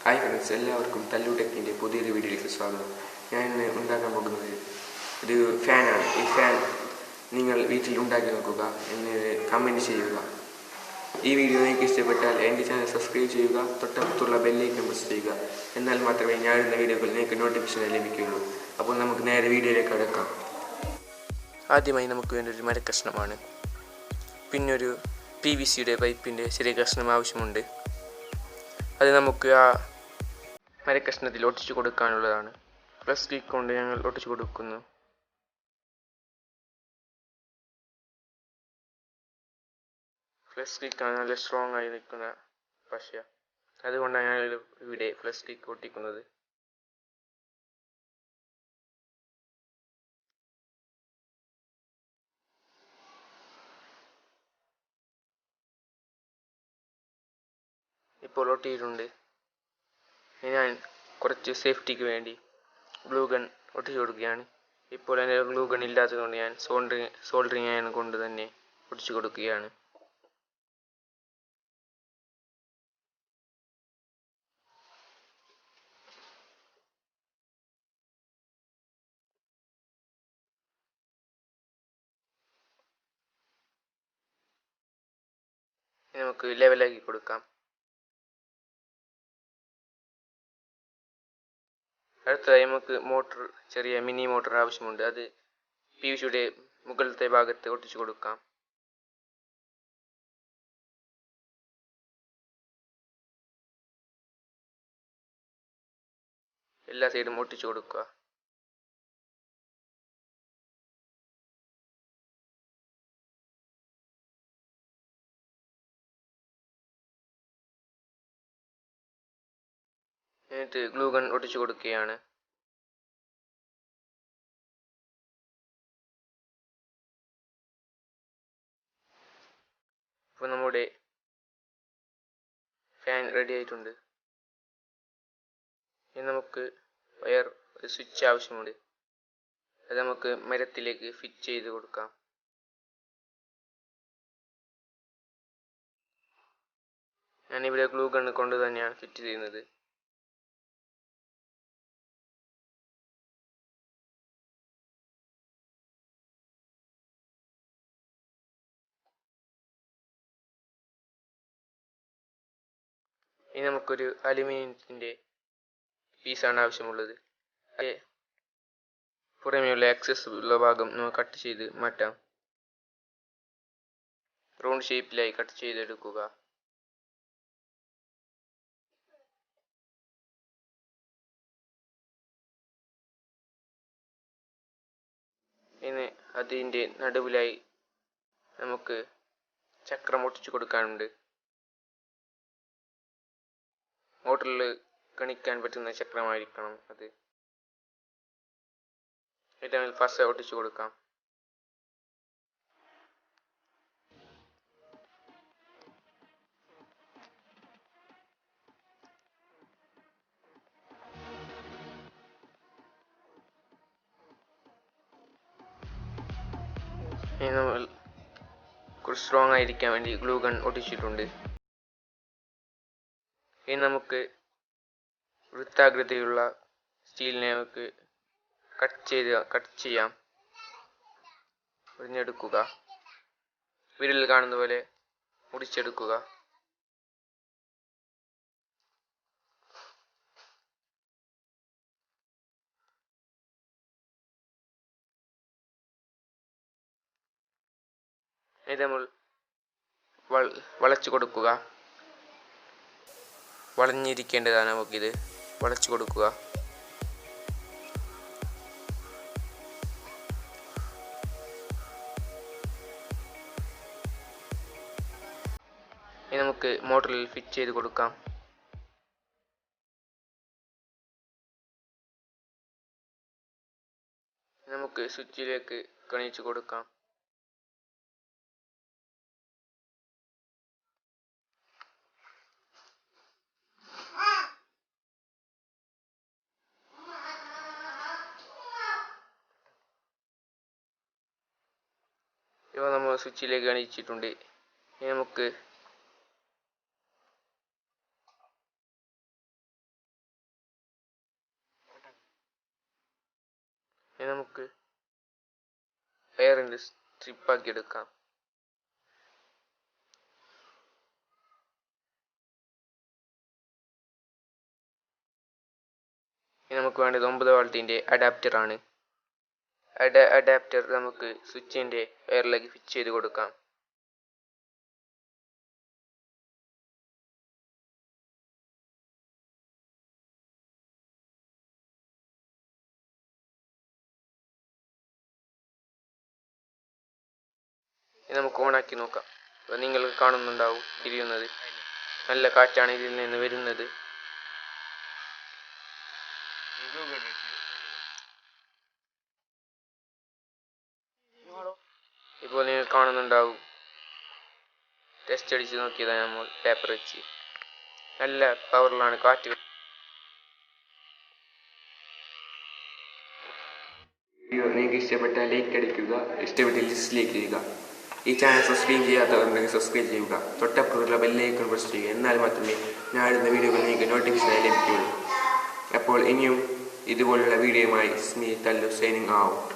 Hi friends, എല്ലാവർക്കും തല്ലു ടെക്കിൻ്റെ പുതിയൊരു വീഡിയോയിലേക്ക് സ്വാഗതം. ഞാൻ ഇന്ന് ഉണ്ടാക്കാൻ പോകുന്നത് ഒരു ഫാനാണ്. ഈ ഫാൻ നിങ്ങൾ വീട്ടിൽ ഉണ്ടാക്കി നോക്കുക, എന്നിട്ട് കമൻറ്റ് ചെയ്യുക. ഈ വീഡിയോ നിങ്ങൾക്ക് ഇഷ്ടപ്പെട്ടാൽ എൻ്റെ ചാനൽ സബ്സ്ക്രൈബ് ചെയ്യുക, തൊട്ടടുത്തുള്ള ബെല്ലൈക്കൺ പ്രസ് ചെയ്യുക. എന്നാൽ മാത്രമേ ഞാൻ ഇടുന്ന വീഡിയോകൾ നിങ്ങൾക്ക് നോട്ടിഫിക്കേഷൻ ലഭിക്കുകയുള്ളൂ. അപ്പോൾ നമുക്ക് നേരെ വീഡിയോയിലേക്ക് കടക്കാം. ആദ്യമായി നമുക്ക് വേണ്ട ഒരു മരക്കഷ്ണമാണ്. പിന്നെ ഒരു PVC പൈപ്പിൻ്റെ ചെറിയ കഷ്ണം ആവശ്യമുണ്ട്. അത് നമുക്ക് ആ മരക്കഷ്ണത്തിൽ ഒട്ടിച്ചു കൊടുക്കാനുള്ളതാണ്. പ്ലസ് സ്റ്റിക്ക് കൊണ്ട് ഞങ്ങൾ ഒട്ടിച്ചു കൊടുക്കുന്നു. പ്ലസ് സ്റ്റിക്കാണ് നല്ല സ്ട്രോങ് ആയി നിൽക്കുന്ന പശ. അതുകൊണ്ടാണ് ഞങ്ങൾ ഇവിടെ പ്ലസ് സ്റ്റിക്ക് ഒട്ടിക്കുന്നത്. ഇപ്പോൾ ഒട്ടിയിട്ടുണ്ട്. ഞാൻ കുറച്ച് സേഫ്റ്റിക്ക് വേണ്ടി ഗ്ലൂ ഗൺ ഒട്ടിച്ചു കൊടുക്കുകയാണ്. ഇപ്പോൾ എൻ്റെ ഗ്ലൂ ഗൺ ഇല്ലാത്തതുകൊണ്ട് ഞാൻ സോൾഡറിങ് അയൺ കൊണ്ട് തന്നെ ഒട്ടിച്ചു കൊടുക്കുകയാണ്. നമുക്ക് ലെവലാക്കി കൊടുക്കാം. അടുത്തതായി നമുക്ക് മോട്ടർ, ചെറിയ മിനി മോട്ടർ ആവശ്യമുണ്ട്. അത് PVC മുകളിലത്തെ ഭാഗത്ത് ഒട്ടിച്ചു കൊടുക്കാം. എല്ലാ സൈഡും ഒട്ടിച്ചു കൊടുക്കുക. എന്നിട്ട് ഗ്ലൂ ഗൺ ഒട്ടിച്ചു കൊടുക്കുകയാണ്. ഇപ്പോൾ നമ്മുടെ ഫാൻ റെഡി ആയിട്ടുണ്ട്. ഇനി നമുക്ക് ഒരു സ്വിച്ച് ആവശ്യമുണ്ട്. അത് നമുക്ക് മരത്തിലേക്ക് ഫിറ്റ് ചെയ്ത് കൊടുക്കാം. ഞാനിവിടെ ഗ്ലൂ ഗൺ കൊണ്ട് തന്നെയാണ് ഫിറ്റ് ചെയ്യുന്നത്. ഇനി നമുക്കൊരു അലുമിനിയത്തിൻ്റെ പീസാണ് ആവശ്യമുള്ളത്. പുറമേയുള്ള എക്സസ് ഉള്ള ഭാഗം നമുക്ക് കട്ട് ചെയ്ത് മാറ്റാം. റൗണ്ട് ഷേപ്പിലായി കട്ട് ചെയ്തെടുക്കുക. ഇനി അതിൻ്റെ നടുവിലായി നമുക്ക് ചക്രം ഒട്ടിച്ചു കൊടുക്കാനുണ്ട്. മോട്ടറിൽ കണിക്കാൻ പറ്റുന്ന ചക്രമായിരിക്കണം അത്. ഏറ്റവും ഫസ്റ്റ് ഒട്ടിച്ചു കൊടുക്കാം. ഇനി നമ്മൾ കുറച്ച് സ്ട്രോങ് ആയിരിക്കാൻ വേണ്ടി ഗ്ലൂ ഗൺ ഒട്ടിച്ചിട്ടുണ്ട്. ഇനി നമുക്ക് വൃത്താകൃതിയുള്ള സ്റ്റീലിനെ നമുക്ക് കട്ട് ചെയ്യാം. ഒരിഞ്ഞെടുക്കുക. വീഡിയോയിൽ കാണുന്ന പോലെ മുറിച്ചെടുക്കുക. ഇത് നമ്മൾ വളച്ചു കൊടുക്കുക. വളഞ്ഞിരിക്കേണ്ടതാണ് നമുക്കിത്. വളച്ചു കൊടുക്കുക. ഇനി നമുക്ക് മോട്ടറിൽ ഫിറ്റ് ചെയ്ത് കൊടുക്കാം. നമുക്ക് സ്വിച്ചിലേക്ക് കണക്ട് കൊടുക്കാം. ഇവ നമ്മൾ സ്വിച്ചിലേക്ക് അണിയിച്ചിട്ടുണ്ട്. ഇനി നമുക്ക് വയറിൻ്റെ സ്ട്രിപ്പാക്കി എടുക്കാം. ഇനി നമുക്ക് വേണ്ടത് 9 വോൾട്ടിൻ്റെ അഡാപ്റ്ററാണ്. അഡാപ്റ്റർ നമുക്ക് സ്വിച്ചിൻ്റെ വയറിലേക്ക് ഫിറ്റ് ചെയ്ത് കൊടുക്കാം. ഇനി നമുക്ക് ഓണാക്കി നോക്കാം. അപ്പോൾ നിങ്ങൾക്ക് കാണുന്നുണ്ടാവും തിരിയുന്നത്. നല്ല കാറ്റാണ് ഇതിൽ നിന്ന് വരുന്നത്. ഇപ്പോൾ നിങ്ങൾ കാണുന്നുണ്ടാവും. ടെസ്റ്റ് അടിച്ച് നോക്കിയതാണ് നമ്മൾ പേപ്പർ വെച്ച്. നല്ല പവറിലാണ് കാറ്റ്. വീഡിയോ നിങ്ങൾക്ക് ഇഷ്ടപ്പെട്ടാൽ ലൈക്ക് അടിക്കുക, ഇഷ്ടപ്പെട്ടില്ല ഡിസ്ലൈക്ക് ചെയ്യുക. ഈ ചാനൽ സബ്സ്ക്രൈബ് ചെയ്യാത്തവരുണ്ടെങ്കിൽ സബ്സ്ക്രൈബ് ചെയ്യുക. തൊട്ടപ്പുറത്തുള്ള ബെല്ലൈക്കൺ പ്രസ് ചെയ്യുക. എന്നാൽ മാത്രമേ ഞാൻ ഇടുന്ന വീഡിയോകൾ നിങ്ങൾക്ക് നോട്ടിഫിക്കേഷനായി ലഭിക്കുകയുള്ളൂ. അപ്പോൾ ഇനിയും ഇതുപോലുള്ള വീഡിയോയുമായി സ്മി തല്ലു സൈനിങ് ഔട്ട്.